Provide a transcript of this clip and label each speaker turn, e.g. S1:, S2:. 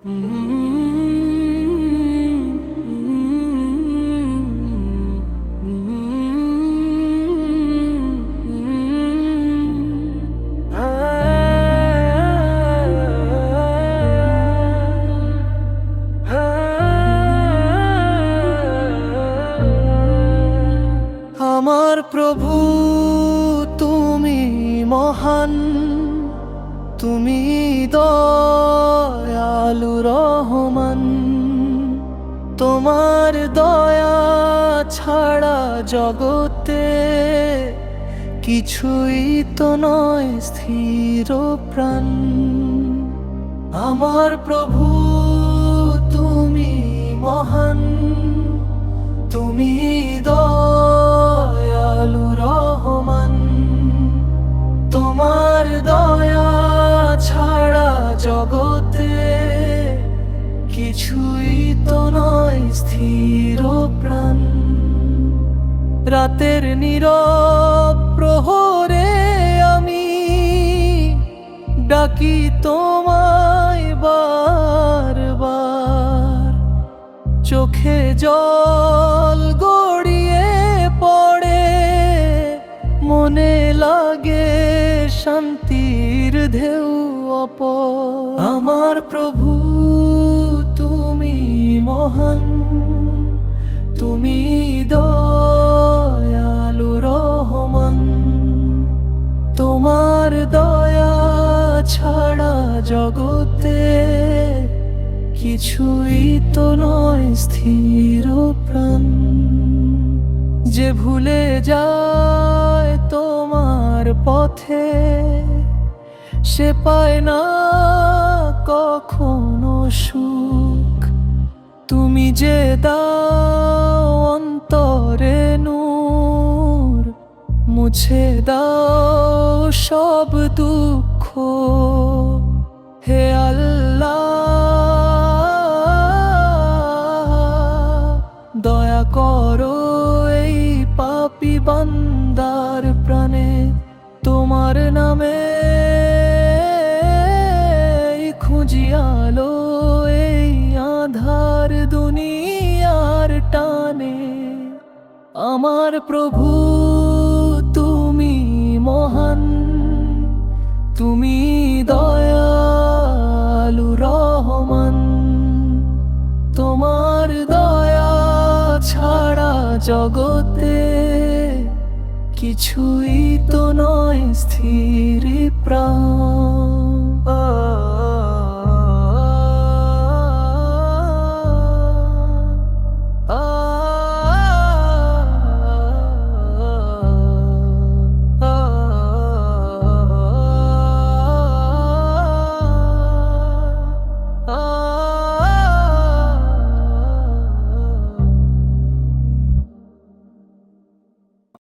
S1: আমার প্রভু তুমি মহান, তুমি দয়ালু রহমান। তোমার দয়া ছাড়া জগতে কিছুই তো নয় স্থির প্রাণ। আমার প্রভু তুমি মহান, তুমি দয়ালু রহমান। তোমার দয়া ছাড়া জগতে কিছুই তো নয় স্থির প্রাণ। রাতের নীরব প্রহরে আমি ডাকি তোমায় বারবার। চোখে জল গড়িয়ে পড়ে, মনে লাগে শান্তির ঢেউ অপর। আমার প্রভু তুমি মহান, তুমি দয়ালু রহমান। তোমার দয়া ছাড়া জগতে কিছুই তো নয় স্থির প্রাণ। যে ভুলে যায় তোমার পথে, সে পায় না কখনো সুখ। তুমি যে দাও অন্তরে নূর, মুছে দাও সব দুঃখ। হে আল্লাহ, দয়া করো এই পাপী বান্দার প্রাণে। তোমার নামে খুঁজি আলো এই আধার দুনিয়ার টানে। আমার প্রভু তুমি মহান, তুমি দয়ালু রহমান। তোমার দয়া ছাড়া জগতে কিছুই তো নয় স্থির প্রাণ।